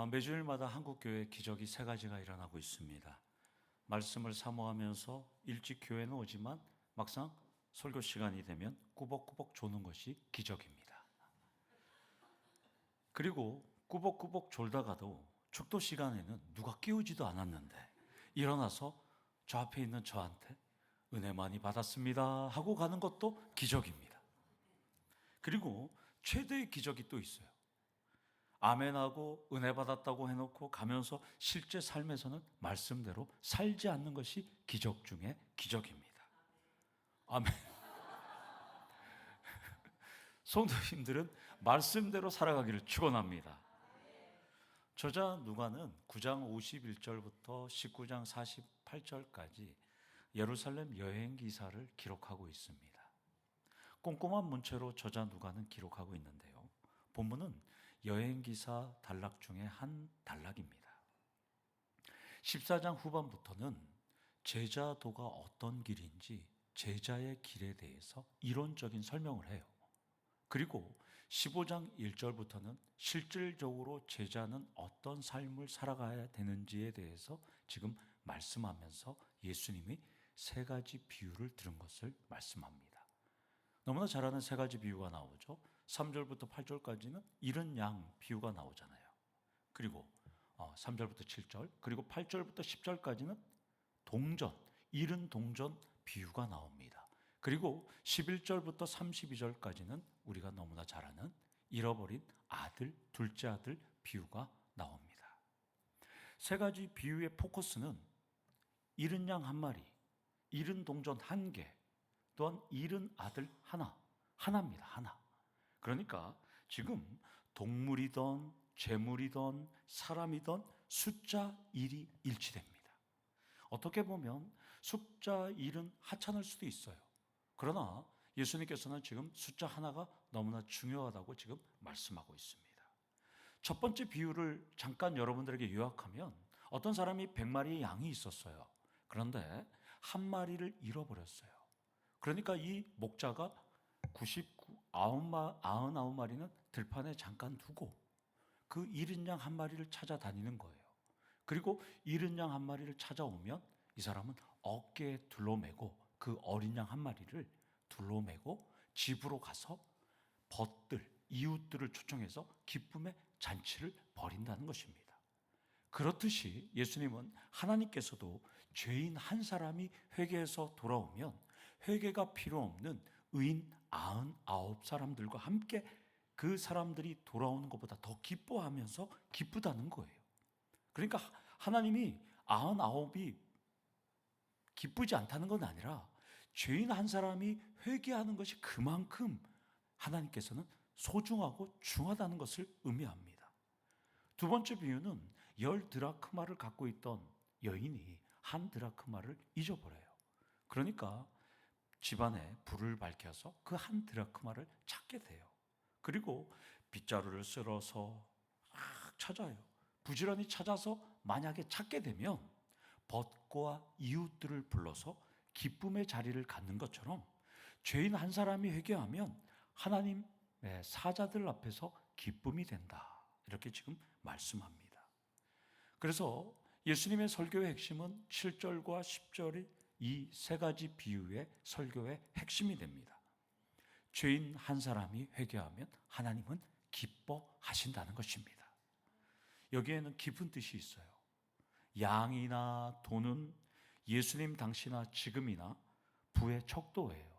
매주일마다 한국교회 기적이 세 가지가 일어나고 있습니다. 말씀을 사모하면서 일찍 교회는 오지만 막상 설교 시간이 되면 꾸벅꾸벅 조는 것이 기적입니다. 그리고 꾸벅꾸벅 졸다가도 축도 시간에는 누가 깨우지도 않았는데 일어나서 저 앞에 있는 저한테 은혜 많이 받았습니다 하고 가는 것도 기적입니다. 그리고 최대의 기적이 또 있어요. 아멘하고 은혜 받았다고 해놓고 가면서 실제 삶에서는 말씀대로 살지 않는 것이 기적 중에 기적입니다. 아멘. 성도님들은 말씀대로 살아가기를 축원합니다. 저자 누가는 9장 51절부터 19장 48절까지 예루살렘 여행 기사를 기록하고 있습니다. 꼼꼼한 문체로 저자 누가는 기록하고 있는데요. 본문은 여행기사 단락 중에 한 단락입니다. 14장 후반부터는 제자도가 어떤 길인지 제자의 길에 대해서 이론적인 설명을 해요. 그리고 15장 1절부터는 실질적으로 제자는 어떤 삶을 살아가야 되는지에 대해서 지금 말씀하면서 예수님이 세 가지 비유를 들은 것을 말씀합니다. 너무나 잘 아는 세 가지 비유가 나오죠. 3절부터 8절까지는 잃은 양 비유가 나오잖아요. 그리고 3절부터 7절, 그리고 8절부터 10절까지는 동전, 잃은 동전 비유가 나옵니다. 그리고 11절부터 32절까지는 우리가 너무나 잘 아는 잃어버린 아들, 둘째 아들 비유가 나옵니다. 세 가지 비유의 포커스는 잃은 양 한 마리, 잃은 동전 한 개, 또한 잃은 아들 하나입니다. 하나. 그러니까 지금 동물이든 재물이든 사람이든 숫자 1이 일치됩니다. 어떻게 보면 숫자 1은 하찮을 수도 있어요. 그러나 예수님께서는 지금 숫자 하나가 너무나 중요하다고 지금 말씀하고 있습니다. 첫 번째 비유를 잠깐 여러분들에게 요약하면 어떤 사람이 100마리의 양이 있었어요. 그런데 한 마리를 잃어버렸어요. 그러니까 이 목자가 99마리는 들판에 잠깐 두고 그 잃은 양 한 마리를 찾아다니는 거예요. 그리고 잃은 양 한 마리를 찾아오면 이 사람은 어깨에 둘러매고 그 어린 양 한 마리를 둘러매고 집으로 가서 이웃들을 초청해서 기쁨의 잔치를 벌인다는 것입니다. 그렇듯이 예수님은 하나님께서도 죄인 한 사람이 회개해서 돌아오면 회개가 필요 없는 의인 99사람들과 함께 그 사람들이 돌아오는 것보다 더 기뻐하면서 기쁘다는 거예요. 그러니까 하나님이 99이 기쁘지 않다는 건 아니라 죄인 한 사람이 회개하는 것이 그만큼 하나님께서는 소중하고 중하다는 것을 의미합니다. 두 번째 비유는 10드라크마를 갖고 있던 여인이 한 드라크마를 잊어버려요. 그러니까 집안에 불을 밝혀서 그 한 드라크마를 찾게 돼요. 그리고 빗자루를 쓸어서 찾아요. 부지런히 찾아서 만약에 찾게 되면 벗과 이웃들을 불러서 기쁨의 자리를 갖는 것처럼 죄인 한 사람이 회개하면 하나님의 사자들 앞에서 기쁨이 된다. 이렇게 지금 말씀합니다. 그래서 예수님의 설교의 핵심은 7절과 10절이 이 세 가지 비유의 설교의 핵심이 됩니다. 죄인 한 사람이 회개하면 하나님은 기뻐하신다는 것입니다. 여기에는 깊은 뜻이 있어요. 양이나 돈은 예수님 당시나 지금이나 부의 척도예요.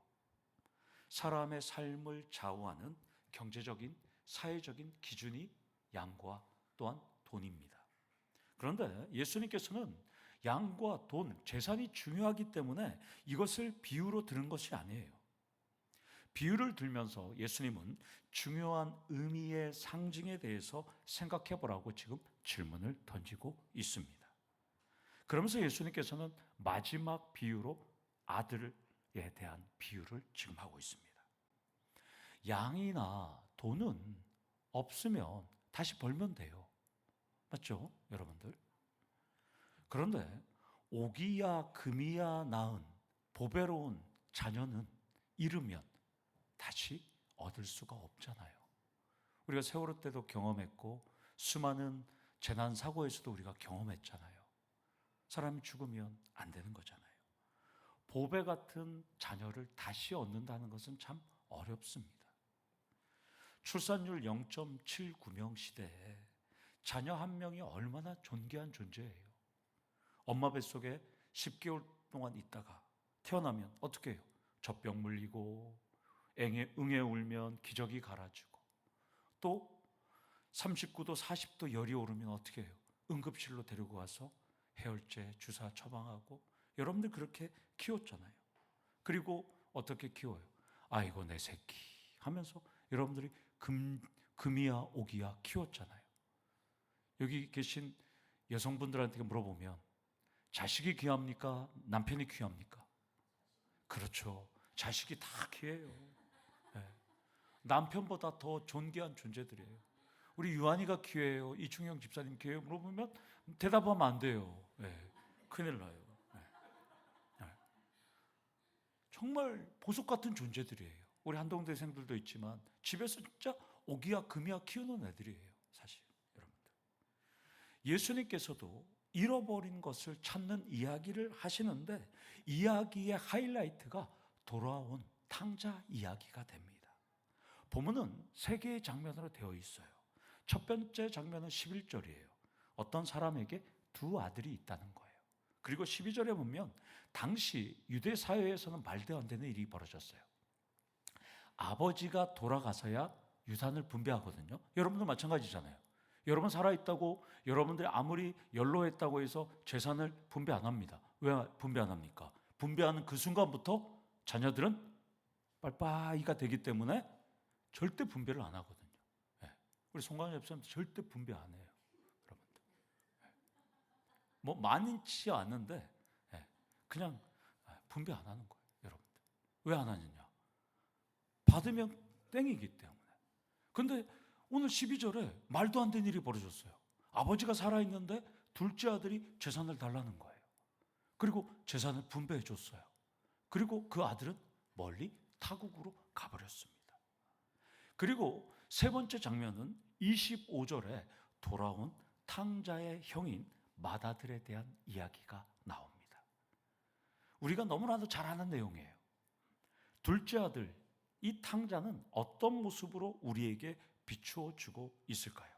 사람의 삶을 좌우하는 경제적인, 사회적인 기준이 양과 또한 돈입니다. 그런데 예수님께서는 양과 돈, 재산이 중요하기 때문에 이것을 비유로 들은 것이 아니에요. 비유를 들면서 예수님은 중요한 의미의 상징에 대해서 생각해 보라고 지금 질문을 던지고 있습니다. 그러면서 예수님께서는 마지막 비유로 아들에 대한 비유를 지금 하고 있습니다. 양이나 돈은 없으면 다시 벌면 돼요. 맞죠? 여러분들? 그런데 옥이야 금이야 낳은 보배로운 자녀는 잃으면 다시 얻을 수가 없잖아요. 우리가 세월호 때도 경험했고 수많은 재난 사고에서도 우리가 경험했잖아요. 사람이 죽으면 안 되는 거잖아요. 보배 같은 자녀를 다시 얻는다는 것은 참 어렵습니다. 출산율 0.79명 시대에 자녀 한 명이 얼마나 존귀한 존재예요. 엄마 뱃속에 10개월 동안 있다가 태어나면 어떻게 해요? 젖병 물리고 응애 울면 기저귀 갈아주고, 또 39도 40도 열이 오르면 어떻게 해요? 응급실로 데리고 가서 해열제 주사 처방하고. 여러분들 그렇게 키웠잖아요. 그리고 어떻게 키워요? 아이고 내 새끼 하면서 여러분들이 금이야 오기야 키웠잖아요. 여기 계신 여성분들한테 물어보면 자식이 귀합니까? 남편이 귀합니까? 그렇죠. 자식이 다 귀해요. 네. 남편보다 더 존귀한 존재들이에요. 우리 유한이가 귀해요? 이충영 집사님 귀해요? 물어보면 대답하면 안 돼요. 네. 큰일 나요. 네. 네. 정말 보석 같은 존재들이에요. 우리 한동대생들도 있지만 집에서 진짜 오기야 금이야 키우는 애들이에요. 사실 여러분들, 예수님께서도 잃어버린 것을 찾는 이야기를 하시는데 이야기의 하이라이트가 돌아온 탕자 이야기가 됩니다. 본문은 세 개의 장면으로 되어 있어요. 첫 번째 장면은 11절이에요. 어떤 사람에게 두 아들이 있다는 거예요. 그리고 12절에 보면 당시 유대 사회에서는 말도 안 되는 일이 벌어졌어요. 아버지가 돌아가서야 유산을 분배하거든요. 여러분도 마찬가지잖아요. 여러분 살아있다고 여러분들이 아무리 연로했다고 해서 재산을 분배 안 합니다. 왜 분배 안 합니까? 분배하는 그 순간부터 자녀들은 빨빠이가 되기 때문에 절대 분배를 안 하거든요. 네. 우리 송강호 집사님도 절대 분배 안 해요. 여러분들. 네. 뭐 많지 않은데 네. 그냥 분배 안 하는 거예요. 여러분들. 왜 안 하느냐? 받으면 땡이기 때문에. 근데 오늘 12절에 말도 안 되는 일이 벌어졌어요. 아버지가 살아있는데 둘째 아들이 재산을 달라는 거예요. 그리고 재산을 분배해 줬어요. 그리고 그 아들은 멀리 타국으로 가버렸습니다. 그리고 세 번째 장면은 25절에 돌아온 탕자의 형인 맏아들에 대한 이야기가 나옵니다. 우리가 너무나도 잘 아는 내용이에요. 둘째 아들, 이 탕자는 어떤 모습으로 우리에게 비추어 주고 있을까요?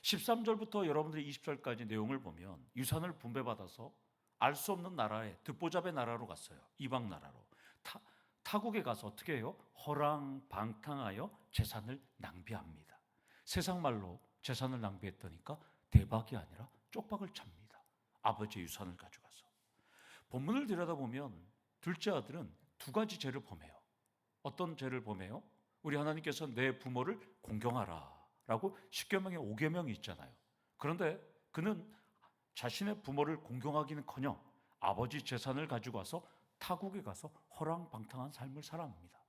13절부터 여러분들이 20절까지 내용을 보면 유산을 분배받아서 알 수 없는 나라에, 듣보잡의 나라로 갔어요. 이방 나라로. 타국에 가서 어떻게 해요? 허랑방탕하여 재산을 낭비합니다. 세상 말로 재산을 낭비했다니까 대박이 아니라 쪽박을 찹니다. 아버지의 유산을 가져가서. 본문을 들여다보면 둘째 아들은 두 가지 죄를 범해요. 어떤 죄를 범해요? 우리 하나님께서 내 부모를 공경하라 라고 십계명에 5계명이 있잖아요. 그런데 그는 자신의 부모를 공경하기는커녕 아버지 재산을 가지고 와서 타국에 가서 허랑방탕한 삶을 살아갑니다.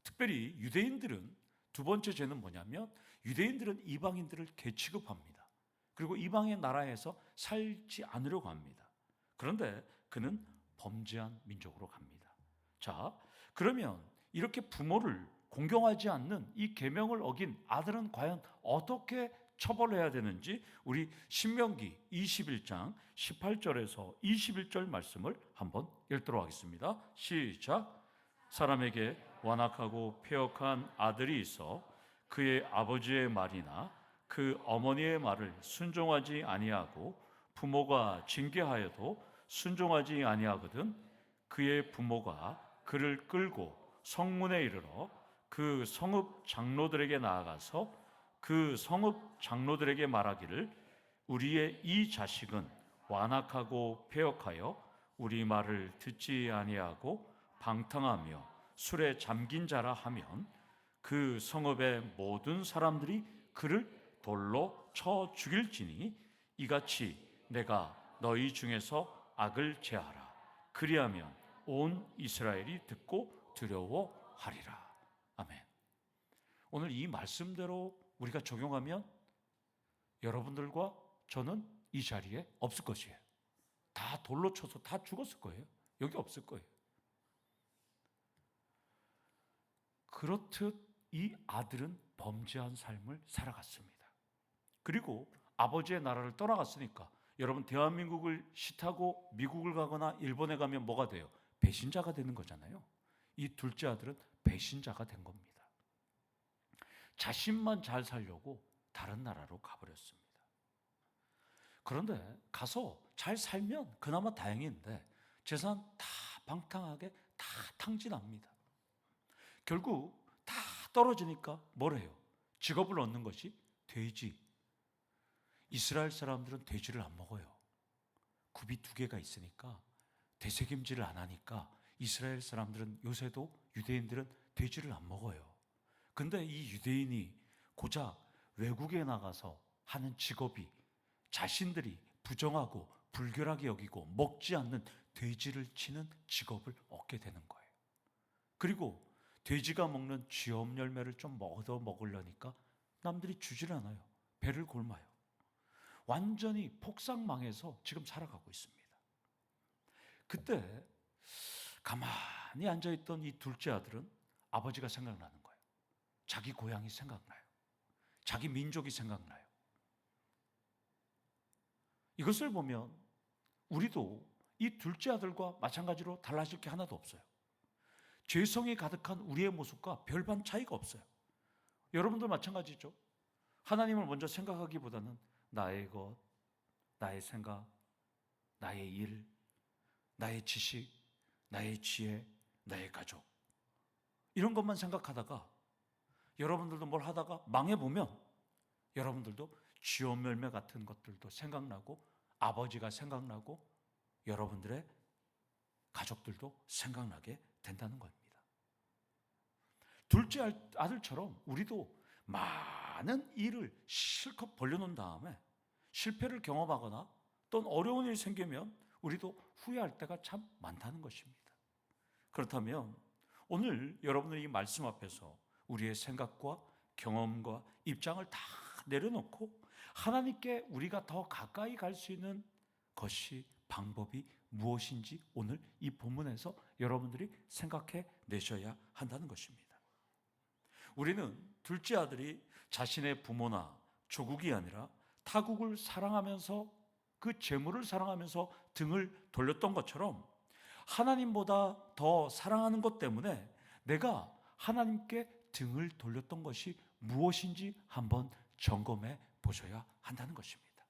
특별히 유대인들은 두 번째 죄는 뭐냐면 유대인들은 이방인들을 개취급합니다. 그리고 이방의 나라에서 살지 않으려고 합니다. 그런데 그는 범죄한 민족으로 갑니다. 자, 그러면 이렇게 부모를 공경하지 않는 이 계명을 어긴 아들은 과연 어떻게 처벌해야 되는지 우리 신명기 21장 18절에서 21절 말씀을 한번 읽도록 하겠습니다. 시작. 사람에게 완악하고 패역한 아들이 있어 그의 아버지의 말이나 그 어머니의 말을 순종하지 아니하고 부모가 징계하여도 순종하지 아니하거든 그의 부모가 그를 끌고 성문에 이르러 그 성읍 장로들에게 나아가서 그 성읍 장로들에게 말하기를 우리의 이 자식은 완악하고 패역하여 우리 말을 듣지 아니하고 방탕하며 술에 잠긴 자라 하면 그 성읍의 모든 사람들이 그를 돌로 쳐 죽일지니 이같이 내가 너희 중에서 악을 제하라. 그리하면 온 이스라엘이 듣고 두려워하리라. 아멘. 오늘 이 말씀대로 우리가 적용하면 여러분들과 저는 이 자리에 없을 것이에요. 다 돌로 쳐서 다 죽었을 거예요. 여기 없을 거예요. 그렇듯 이 아들은 범죄한 삶을 살아갔습니다. 그리고 아버지의 나라를 떠나갔으니까 여러분 대한민국을 싫다고 미국을 가거나 일본에 가면 뭐가 돼요? 배신자가 되는 거잖아요. 이 둘째 아들은 배신자가 된 겁니다. 자신만 잘 살려고 다른 나라로 가버렸습니다. 그런데 가서 잘 살면 그나마 다행인데 재산 다 방탕하게 다 탕진합니다. 결국 다 떨어지니까 뭘 해요? 직업을 얻는 것이 돼지. 이스라엘 사람들은 돼지를 안 먹어요. 굽이 2개가 있으니까 되새김질을 안 하니까 이스라엘 사람들은 요새도 유대인들은 돼지를 안 먹어요. 근데 이 유대인이 고작 외국에 나가서 하는 직업이 자신들이 부정하고 불결하게 여기고 먹지 않는 돼지를 치는 직업을 얻게 되는 거예요. 그리고 돼지가 먹는 쥐엄 열매를 좀 얻어 먹으려니까 남들이 주질 않아요. 배를 골마요. 완전히 폭삭망해서 지금 살아가고 있습니다. 그때 가만히 앉아있던 이 둘째 아들은 아버지가 생각나는 거예요. 자기 고향이 생각나요. 자기 민족이 생각나요. 이것을 보면 우리도 이 둘째 아들과 마찬가지로 달라질 게 하나도 없어요. 죄성이 가득한 우리의 모습과 별반 차이가 없어요. 여러분들 마찬가지죠. 하나님을 먼저 생각하기보다는 나의 것, 나의 생각, 나의 일, 나의 지식, 나의 지혜, 나의 가족 이런 것만 생각하다가 여러분들도 뭘 하다가 망해보면 여러분들도 쥐엄 열매 같은 것들도 생각나고 아버지가 생각나고 여러분들의 가족들도 생각나게 된다는 겁니다. 둘째 아들처럼 우리도 많은 일을 실컷 벌려놓은 다음에 실패를 경험하거나 또는 어려운 일이 생기면 우리도 후회할 때가 참 많다는 것입니다. 그렇다면 오늘 여러분들이 이 말씀 앞에서 우리의 생각과 경험과 입장을 다 내려놓고 하나님께 우리가 더 가까이 갈 수 있는 것이 방법이 무엇인지 오늘 이 본문에서 여러분들이 생각해 내셔야 한다는 것입니다. 우리는 둘째 아들이 자신의 부모나 조국이 아니라 타국을 사랑하면서 그 재물을 사랑하면서 등을 돌렸던 것처럼 하나님보다 더 사랑하는 것 때문에 내가 하나님께 등을 돌렸던 것이 무엇인지 한번 점검해 보셔야 한다는 것입니다.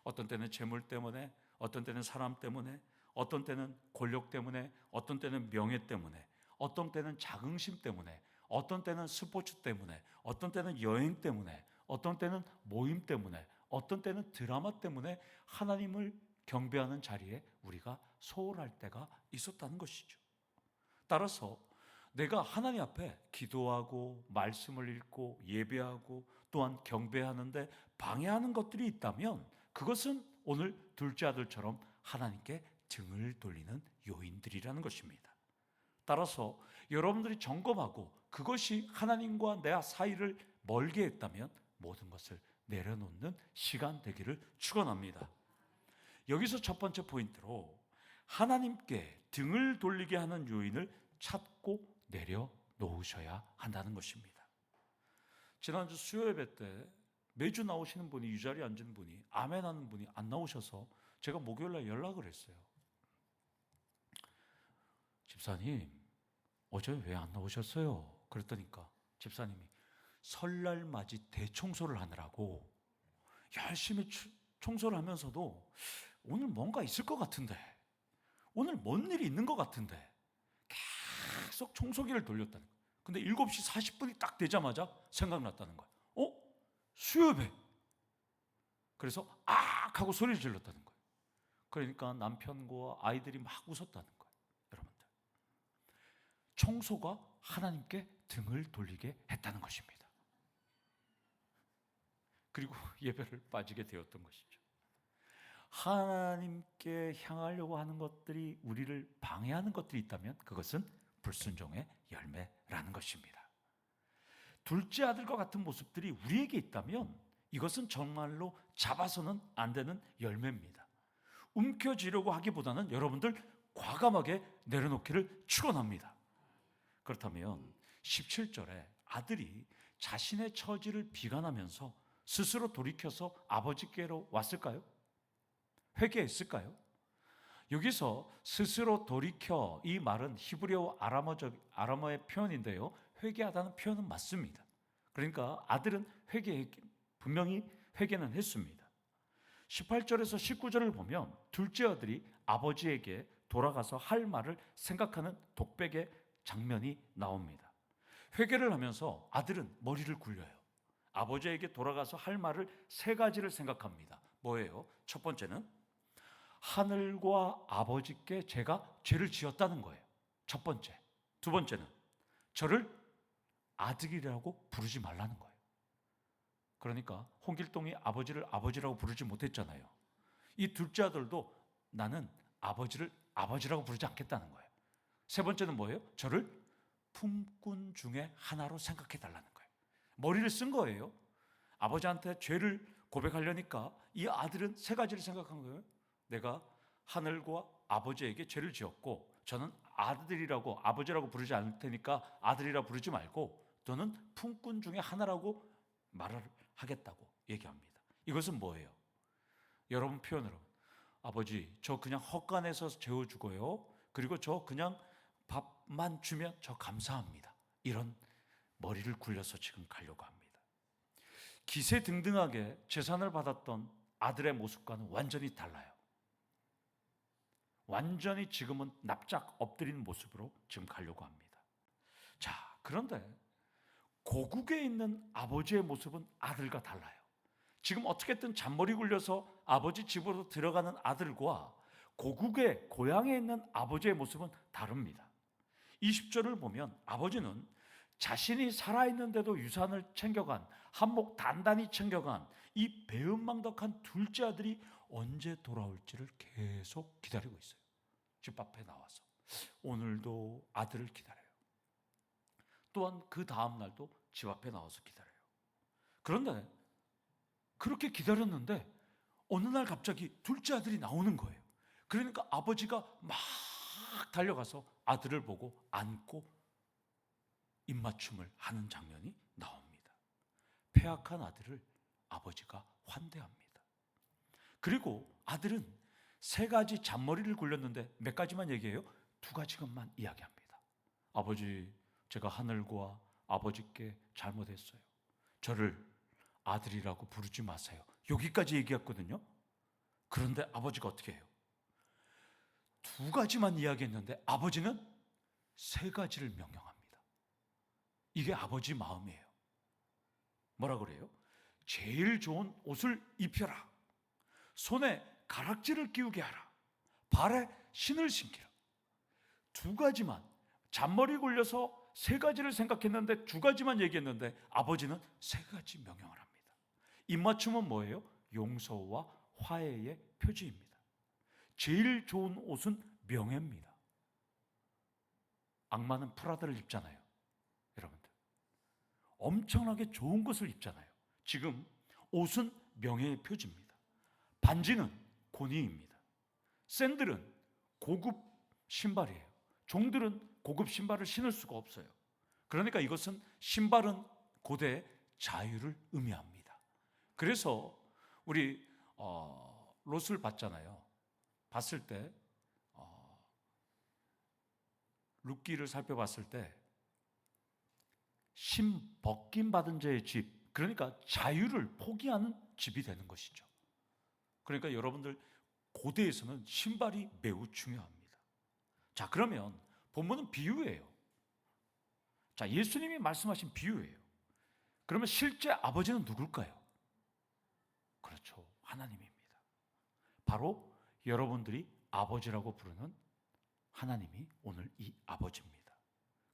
어떤 때는 재물 때문에, 어떤 때는 사람 때문에, 어떤 때는 권력 때문에, 어떤 때는 명예 때문에, 어떤 때는 자긍심 때문에, 어떤 때는 스포츠 때문에, 어떤 때는 여행 때문에, 어떤 때는 모임 때문에, 어떤 때는 드라마 때문에 하나님을 경배하는 자리에 우리가 소홀할 때가 있었다는 것이죠. 따라서 내가 하나님 앞에 기도하고 말씀을 읽고 예배하고 또한 경배하는데 방해하는 것들이 있다면 그것은 오늘 둘째 아들처럼 하나님께 등을 돌리는 요인들이라는 것입니다. 따라서 여러분들이 점검하고 그것이 하나님과 내 사이를 멀게 했다면 모든 것을 내려놓는 시간 되기를 축원합니다. 여기서 첫 번째 포인트로 하나님께 등을 돌리게 하는 요인을 찾고 내려놓으셔야 한다는 것입니다. 지난주 수요예배 때 매주 나오시는 분이 이 자리에 앉은 분이 아멘 하는 분이 안 나오셔서 제가 목요일날 연락을 했어요. 집사님 어제 왜 안 나오셨어요? 그랬더니까 집사님이 설날 맞이 대청소를 하느라고 열심히 청소를 하면서도 오늘 뭔가 있을 것 같은데 오늘 뭔 일이 있는 것 같은데 계속 청소기를 돌렸다는 거예요. 근데 7시 40분이 딱 되자마자 생각났다는 거예요. 수요예배. 그래서 악 하고 소리를 질렀다는 거예요. 그러니까 남편과 아이들이 막 웃었다는 거예요. 여러분들 청소가 하나님께 등을 돌리게 했다는 것입니다. 그리고 예배를 빠지게 되었던 것이죠. 하나님께 향하려고 하는 것들이 우리를 방해하는 것들이 있다면 그것은 불순종의 열매라는 것입니다. 둘째 아들과 같은 모습들이 우리에게 있다면 이것은 정말로 잡아서는 안 되는 열매입니다. 움켜쥐려고 하기보다는 여러분들 과감하게 내려놓기를 축원합니다. 그렇다면 17절에 아들이 자신의 처지를 비관하면서 스스로 돌이켜서 아버지께로 왔을까요? 회개했을까요? 여기서 스스로 돌이켜, 이 말은 히브리어 아람어의 표현인데요, 회개하다는 표현은 맞습니다. 그러니까 아들은 분명히 회개는 했습니다. 18절에서 19절을 보면 둘째 아들이 아버지에게 돌아가서 할 말을 생각하는 독백의 장면이 나옵니다. 회개를 하면서 아들은 머리를 굴려요. 아버지에게 돌아가서 할 말을 세 가지를 생각합니다. 뭐예요? 첫 번째는 하늘과 아버지께 제가 죄를 지었다는 거예요. 첫 번째. 두 번째는 저를 아들이라고 부르지 말라는 거예요. 그러니까 홍길동이 아버지를 아버지라고 부르지 못했잖아요. 이 둘째 아들도 나는 아버지를 아버지라고 부르지 않겠다는 거예요. 세 번째는 뭐예요? 저를 품꾼 중에 하나로 생각해달라는 거예요. 머리를 쓴 거예요. 아버지한테 죄를 고백하려니까 이 아들은 세 가지를 생각한 거예요. 내가 하늘과 아버지에게 죄를 지었고, 저는 아들이라고, 아버지라고 부르지 않을 테니까 아들이라 부르지 말고 너는 품꾼 중에 하나라고 말을 하겠다고 얘기합니다. 이것은 뭐예요? 여러분 표현으로, 아버지 저 그냥 헛간에서 재워주고요, 그리고 저 그냥 밥만 주면 저 감사합니다, 이런 머리를 굴려서 지금 가려고 합니다. 기세등등하게 재산을 받았던 아들의 모습과는 완전히 달라요. 완전히 지금은 납작 엎드린 모습으로 지금 가려고 합니다. 자, 그런데 고국에 있는 아버지의 모습은 아들과 달라요. 지금 어떻게든 잔머리 굴려서 아버지 집으로 들어가는 아들과 고국의 고향에 있는 아버지의 모습은 다릅니다. 20절을 보면 아버지는 자신이 살아있는데도 유산을 챙겨간, 한몫 단단히 챙겨간 이 배은망덕한 둘째 아들이 언제 돌아올지를 계속 기다리고 있어요. 집 앞에 나와서 오늘도 아들을 기다려요. 또한 그 다음 날도 집 앞에 나와서 기다려요. 그런데 그렇게 기다렸는데 어느 날 갑자기 둘째 아들이 나오는 거예요. 그러니까 아버지가 막 달려가서 아들을 보고 안고 입맞춤을 하는 장면이 나옵니다. 패악한 아들을 아버지가 환대합니다. 그리고 아들은 세 가지 잔머리를 굴렸는데 몇 가지만 얘기해요? 두 가지만 이야기합니다. 아버지, 제가 하늘과 아버지께 잘못했어요. 저를 아들이라고 부르지 마세요. 여기까지 얘기했거든요. 그런데 아버지가 어떻게 해요? 두 가지만 이야기했는데 아버지는 세 가지를 명령합니다. 이게 아버지 마음이에요. 뭐라 그래요? 제일 좋은 옷을 입혀라. 손에 가락지를 끼우게 하라. 발에 신을 신기라. 두 가지만, 잔머리 굴려서 세 가지를 생각했는데 두 가지만 얘기했는데 아버지는 세 가지 명령을 합니다. 입맞춤은 뭐예요? 용서와 화해의 표지입니다. 제일 좋은 옷은 명예입니다. 악마는 프라다를 입잖아요. 여러분들 엄청나게 좋은 것을 입잖아요. 지금 옷은 명예의 표지입니다. 반지는 권위입니다. 샌들은 고급 신발이에요. 종들은 고급 신발을 신을 수가 없어요. 그러니까 이것은, 신발은 고대 자유를 의미합니다. 그래서 우리 롯을 봤잖아요. 봤을 때 룻기를 살펴봤을 때 신 벗김 받은 자의 집, 그러니까 자유를 포기하는 집이 되는 것이죠. 그러니까 여러분들, 고대에서는 신발이 매우 중요합니다. 자, 그러면 본문은 비유예요. 자, 예수님이 말씀하신 비유예요. 그러면 실제 아버지는 누굴까요? 그렇죠, 하나님입니다. 바로 여러분들이 아버지라고 부르는 하나님이 오늘 이 아버지입니다.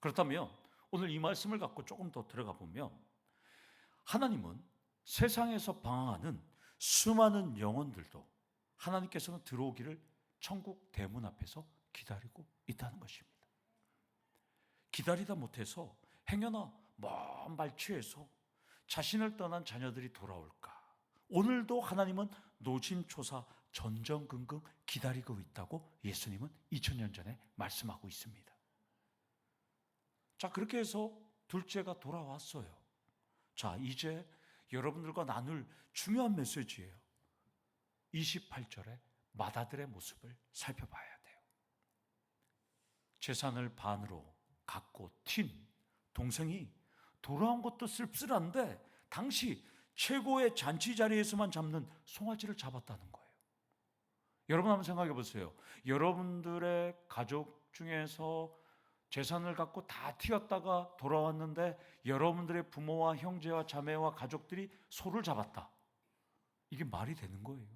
그렇다면 오늘 이 말씀을 갖고 조금 더 들어가 보면, 하나님은 세상에서 방황하는 수많은 영혼들도 하나님께서는 들어오기를 천국 대문 앞에서 기다리고 있다는 것입니다. 기다리다 못해서 행여나 먼 발치에서 자신을 떠난 자녀들이 돌아올까, 오늘도 하나님은 노심초사 전전긍긍 기다리고 있다고 예수님은 2000년 전에 말씀하고 있습니다. 자, 그렇게 해서 둘째가 돌아왔어요. 자, 이제 여러분들과 나눌 중요한 메시지예요. 28절에 맏아들의 모습을 살펴봐야 돼요. 재산을 반으로 갖고 튄 동생이 돌아온 것도 씁쓸한데 당시 최고의 잔치 자리에서만 잡는 송아지를 잡았다는 거예요. 여러분 한번 생각해 보세요. 여러분들의 가족 중에서 재산을 갖고 다 튀었다가 돌아왔는데 여러분들의 부모와 형제와 자매와 가족들이 소를 잡았다. 이게 말이 되는 거예요.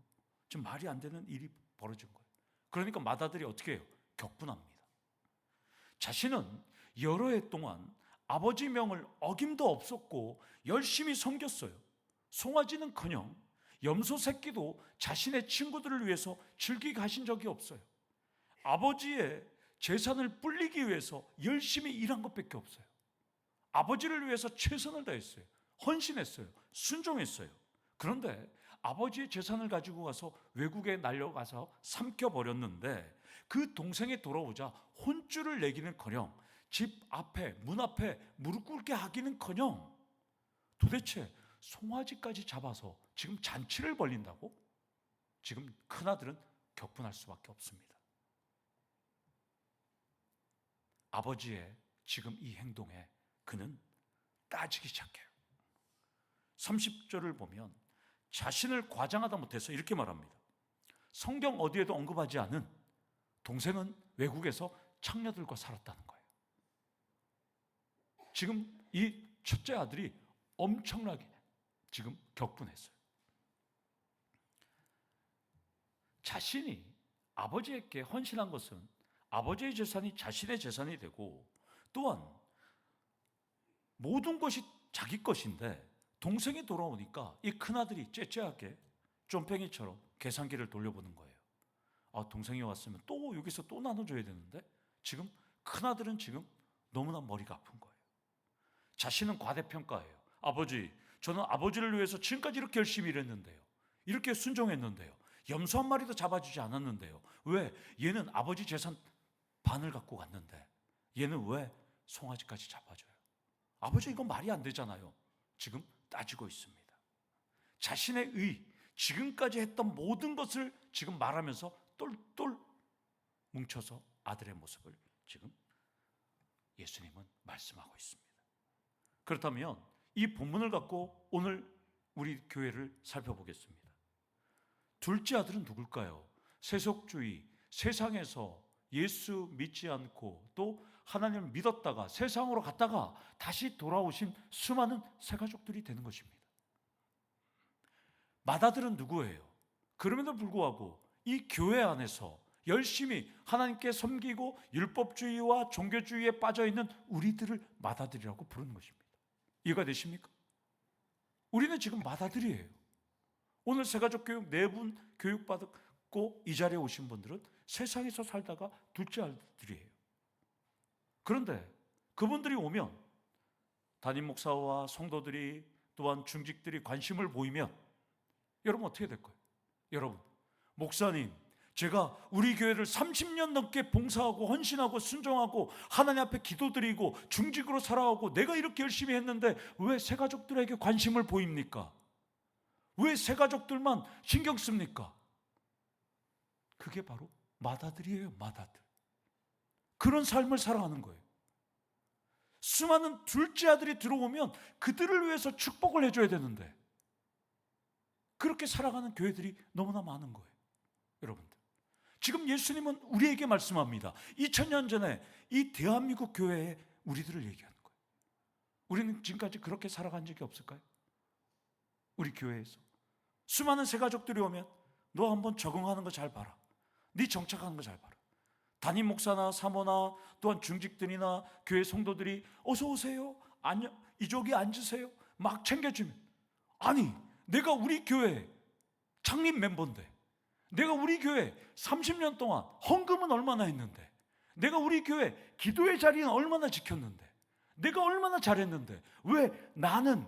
지금 말이 안 되는 일이 벌어진 거예요. 그러니까 맏아들이 어떻게 해요? 격분합니다. 자신은 여러 해 동안 아버지 명을 어김도 없었고 열심히 섬겼어요. 송아지는커녕 염소 새끼도 자신의 친구들을 위해서 즐기게 하신 적이 없어요. 아버지의 재산을 불리기 위해서 열심히 일한 것밖에 없어요. 아버지를 위해서 최선을 다했어요. 헌신했어요. 순종했어요. 그런데 아버지의 재산을 가지고 가서 외국에 날려가서 삼켜버렸는데 그 동생이 돌아오자 혼쭐을 내기는커녕 집 앞에 문 앞에 무릎 꿇게 하기는커녕 도대체 송아지까지 잡아서 지금 잔치를 벌린다고? 지금 큰아들은 격분할 수밖에 없습니다. 아버지의 지금 이 행동에 그는 따지기 시작해요. 30절을 보면 자신을 과장하다 못해서 이렇게 말합니다. 성경 어디에도 언급하지 않은 동생은 외국에서 창녀들과 살았다는 거예요. 지금 이 첫째 아들이 엄청나게 지금 격분했어요. 자신이 아버지에게 헌신한 것은 아버지의 재산이 자신의 재산이 되고 또한 모든 것이 자기 것인데 동생이 돌아오니까 이 큰아들이 째째하게 쫌팽이처럼 계산기를 돌려보는 거예요. 아, 동생이 왔으면 또 여기서 또 나눠줘야 되는데 지금 큰아들은 지금 너무나 머리가 아픈 거예요. 자신은 과대평가해요. 아버지, 저는 아버지를 위해서 지금까지 이렇게 열심히 일했는데요. 이렇게 순종했는데요. 염소 한 마리도 잡아주지 않았는데요. 왜? 얘는 아버지 재산 반을 갖고 갔는데 얘는 왜 송아지까지 잡아줘요? 아버지 이건 말이 안 되잖아요. 지금 따지고 있습니다. 자신의 지금까지 했던 모든 것을 지금 말하면서 똘똘 뭉쳐서 아들의 모습을 지금 예수님은 말씀하고 있습니다. 그렇다면 이 본문을 갖고 오늘 우리 교회를 살펴보겠습니다. 둘째 아들은 누굴까요? 세속주의, 세상에서 예수 믿지 않고 또 하나님을 믿었다가 세상으로 갔다가 다시 돌아오신 수많은 새가족들이 되는 것입니다. 맏아들은 누구예요? 그럼에도 불구하고 이 교회 안에서 열심히 하나님께 섬기고 율법주의와 종교주의에 빠져있는 우리들을 맏아들이라고 부르는 것입니다. 이해가 되십니까? 우리는 지금 맏아들이에요. 오늘 새가족 교육 4분 교육받고 이 자리에 오신 분들은 세상에서 살다가 둘째 아들이에요. 그런데 그분들이 오면 담임 목사와 성도들이 또한 중직들이 관심을 보이면 여러분 어떻게 될 거예요? 여러분, 목사님, 제가 우리 교회를 30년 넘게 봉사하고 헌신하고 순종하고 하나님 앞에 기도드리고 중직으로 살아가고 내가 이렇게 열심히 했는데 왜 새가족들에게 관심을 보입니까? 왜 새가족들만 신경 씁니까? 그게 바로 맏아들이에요. 맏아들. 그런 삶을 살아가는 거예요. 수많은 둘째 아들이 들어오면 그들을 위해서 축복을 해줘야 되는데 그렇게 살아가는 교회들이 너무나 많은 거예요. 여러분들, 지금 예수님은 우리에게 말씀합니다. 2000년 전에 이 대한민국 교회에 우리들을 얘기하는 거예요. 우리는 지금까지 그렇게 살아간 적이 없을까요? 우리 교회에서 수많은 새가족들이 오면 너 한번 적응하는 거 잘 봐라. 네 정착하는 거 잘 봐라. 담임 목사나 사모나 또한 중직들이나 교회 성도들이 어서 오세요. 이쪽에 앉으세요. 막 챙겨주면 아니 내가 우리 교회 창립 멤버인데 내가 우리 교회 30년 동안 헌금은 얼마나 했는데 내가 우리 교회 기도의 자리는 얼마나 지켰는데 내가 얼마나 잘했는데 왜 나는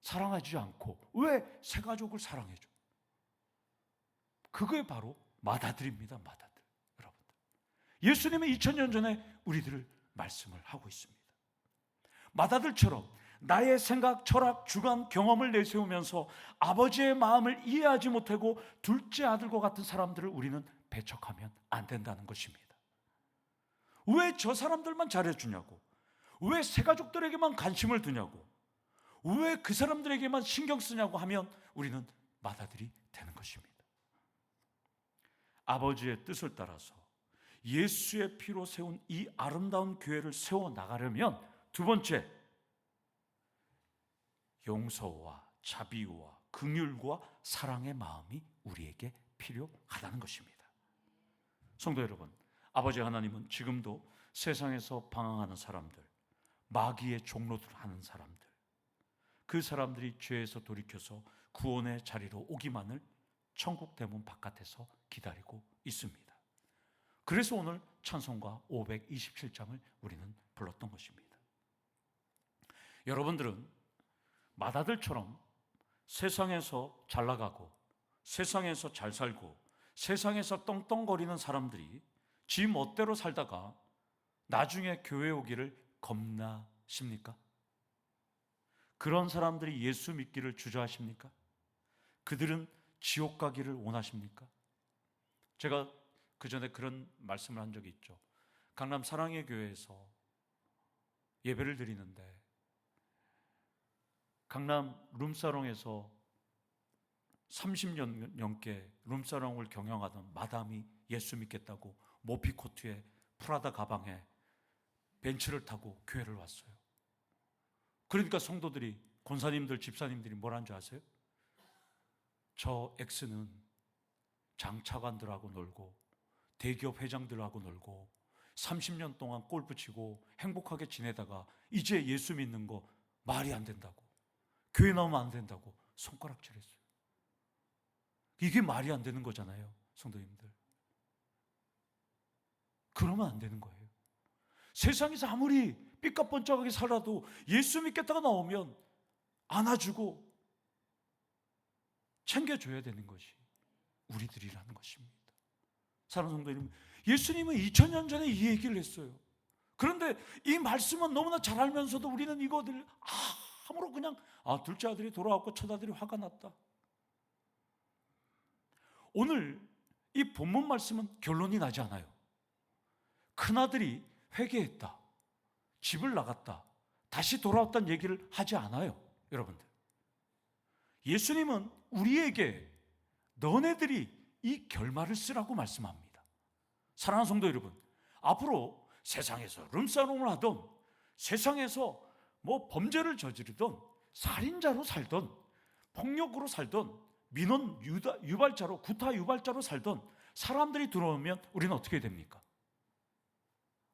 사랑하지 않고 왜 새가족을 사랑해줘? 그게 바로 맏아들입니다. 맏아들. 여러분들, 예수님은 2000년 전에 우리들을 말씀을 하고 있습니다. 맏아들처럼 나의 생각, 철학, 주관, 경험을 내세우면서 아버지의 마음을 이해하지 못하고 둘째 아들과 같은 사람들을 우리는 배척하면 안 된다는 것입니다. 왜 저 사람들만 잘해주냐고, 왜 새가족들에게만 관심을 두냐고, 왜 그 사람들에게만 신경 쓰냐고 하면 우리는 맏아들이 되는 것입니다. 아버지의 뜻을 따라서 예수의 피로 세운 이 아름다운 교회를 세워나가려면 두 번째, 용서와 자비와 긍휼과 사랑의 마음이 우리에게 필요하다는 것입니다. 성도 여러분, 아버지 하나님은 지금도 세상에서 방황하는 사람들, 마귀의 종로들 하는 사람들, 그 사람들이 죄에서 돌이켜서 구원의 자리로 오기만을 천국 대문 바깥에서 기다리고 있습니다. 그래서 오늘 찬송가 527장을 우리는 불렀던 것입니다. 여러분들은 맏아들처럼 세상에서 잘 나가고 세상에서 잘 살고 세상에서 떵떵거리는 사람들이 지 멋대로 살다가 나중에 교회 오기를 겁나십니까? 그런 사람들이 예수 믿기를 주저하십니까? 그들은 지옥 가기를 원하십니까? 제가 그 전에 그런 말씀을 한 적이 있죠. 강남 사랑의 교회에서 예배를 드리는데 강남 룸사롱에서 30년 넘게 룸사롱을 경영하던 마담이 예수 믿겠다고 모피코트에 프라다 가방에 벤츠를 타고 교회를 왔어요. 그러니까 성도들이, 권사님들, 집사님들이 뭐라는 줄 아세요? 저 X는 장차관들하고 놀고 대기업 회장들하고 놀고 30년 동안 골프 치고 행복하게 지내다가 이제 예수 믿는 거 말이 안 된다고, 교회 나오면 안 된다고 손가락질했어요. 이게 말이 안 되는 거잖아요, 성도님들. 그러면 안 되는 거예요. 세상에서 아무리 삐까뻔쩍하게 살아도 예수 믿겠다가 나오면 안아주고 챙겨줘야 되는 것이 우리들이라는 것입니다. 사랑하는 성도 여러분, 예수님은 2000년 전에 이 얘기를 했어요. 그런데 이 말씀은 너무나 잘 알면서도 우리는 이거를 아무로 그냥 둘째 아들이 돌아왔고 첫 아들이 화가 났다. 오늘 이 본문 말씀은 결론이 나지 않아요. 큰아들이 회개했다, 집을 나갔다, 다시 돌아왔다는 얘기를 하지 않아요. 여러분들, 예수님은 우리에게 너네들이 이 결말을 쓰라고 말씀합니다. 사랑하는 성도 여러분, 앞으로 세상에서 룸사롱을 하던, 세상에서 범죄를 저지르던, 살인자로 살던, 폭력으로 살던, 민원 유발자로, 구타 유발자로 살던 사람들이 들어오면 우리는 어떻게 됩니까?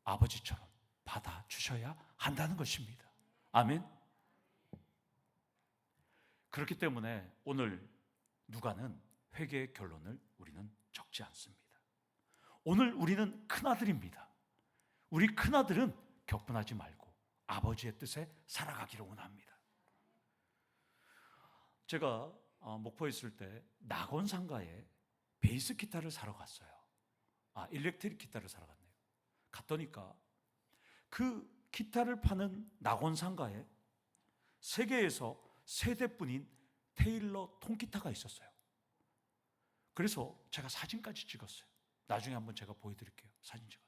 아버지처럼 받아주셔야 한다는 것입니다. 아멘. 그렇기 때문에 오늘 누가는 회개의 결론을 우리는 적지 않습니다. 오늘 우리는 큰아들입니다. 우리 큰아들은 격분하지 말고 아버지의 뜻에 살아가기를 원합니다. 제가 목포에 있을 때 낙원상가에 베이스 기타를 사러 갔어요. 일렉트릭 기타를 사러 갔네요. 갔더니까 그 기타를 파는 낙원상가에 세계에서 세 대뿐인 테일러 통기타가 있었어요. 그래서 제가 사진까지 찍었어요. 나중에 한번 제가 보여드릴게요. 사진 찍어.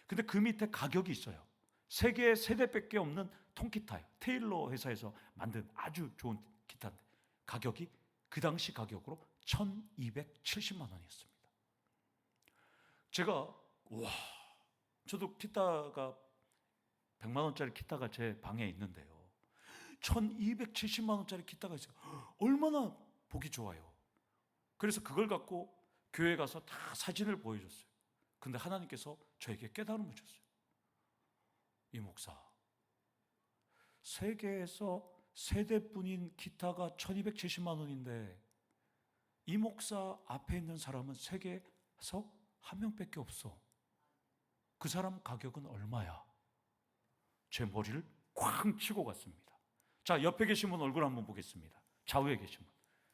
근데 그 밑에 가격이 있어요. 세계에 세 대밖에 없는 통기타예요. 테일러 회사에서 만든 아주 좋은 기타인데 가격이 그 당시 가격으로 1270만 원이었습니다. 제가 저도 기타가 100만 원짜리 기타가 제 방에 있는데요, 1270만 원짜리 기타가 있어요. 얼마나 보기 좋아요. 그래서 그걸 갖고 교회 가서 다 사진을 보여줬어요. 근데 하나님께서 저에게 깨달음을 줬어요. 이 목사, 세계에서 세 대뿐인 기타가 1270만 원인데 이 목사 앞에 있는 사람은 세계에서 한 명밖에 없어. 그 사람 가격은 얼마야? 제 머리를 쾅 치고 갔습니다. 자, 옆에 계신 분 얼굴 한번 보겠습니다. 좌우에 계신 분,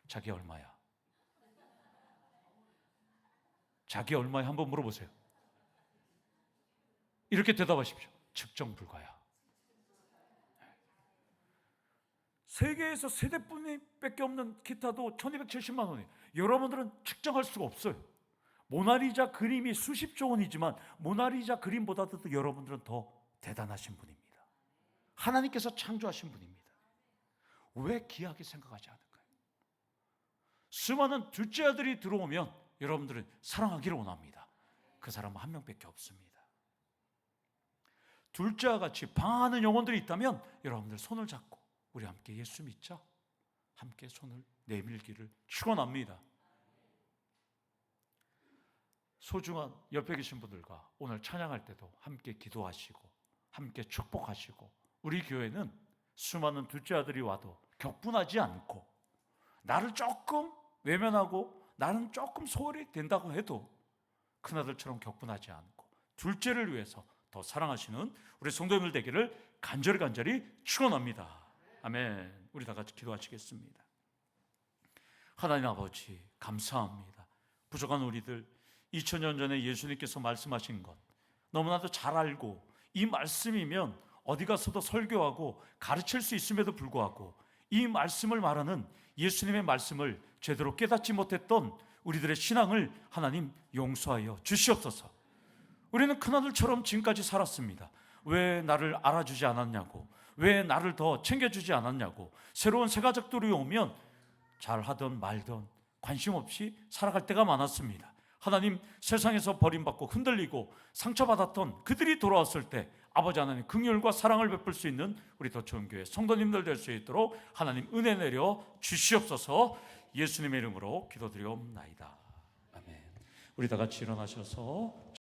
자기 얼마야? 자기 얼마야? 한번 물어보세요. 이렇게 대답하십시오. 측정 불가야. 세계에서 세 대뿐밖에 없는 기타도 1270만 원이에요. 여러분들은 측정할 수가 없어요. 모나리자 그림이 수십조 원이지만 모나리자 그림보다도 여러분들은 더 대단하신 분입니다. 하나님께서 창조하신 분입니다. 왜 귀하게 생각하지 않을까요? 수많은 둘째 아들이 들어오면 여러분들은 사랑하기를 원합니다. 그 사람은 한 명밖에 없습니다. 둘째와 같이 방황하는 영혼들이 있다면 여러분들 손을 잡고 우리 함께 예수 믿자. 함께 손을 내밀기를 축원합니다. 소중한 옆에 계신 분들과 오늘 찬양할 때도 함께 기도하시고 함께 축복하시고, 우리 교회는 수많은 둘째 아들이 와도 격분하지 않고, 나를 조금 외면하고 나는 조금 소홀히 된다고 해도 큰아들처럼 격분하지 않고 둘째를 위해서 더 사랑하시는 우리 성도님들 되기를 간절히 축원합니다. 아멘. 우리 다 같이 기도하시겠습니다. 하나님 아버지, 감사합니다. 부족한 우리들 2000년 전에 예수님께서 말씀하신 것 너무나도 잘 알고, 이 말씀이면 어디 가서도 설교하고 가르칠 수 있음에도 불구하고 이 말씀을 말하는 예수님의 말씀을 제대로 깨닫지 못했던 우리들의 신앙을 하나님 용서하여 주시옵소서. 우리는 큰아들처럼 지금까지 살았습니다. 왜 나를 알아주지 않았냐고, 왜 나를 더 챙겨주지 않았냐고, 새로운 새 가족들이 오면 잘하던 말던 관심 없이 살아갈 때가 많았습니다. 하나님, 세상에서 버림받고 흔들리고 상처받았던 그들이 돌아왔을 때 아버지 하나님 긍휼과 사랑을 베풀 수 있는 우리 더 좋은 교회 성도님들 될 수 있도록 하나님 은혜 내려 주시옵소서. 예수님의 이름으로 기도드리옵나이다. 아멘. 우리 다 같이 일어나셔서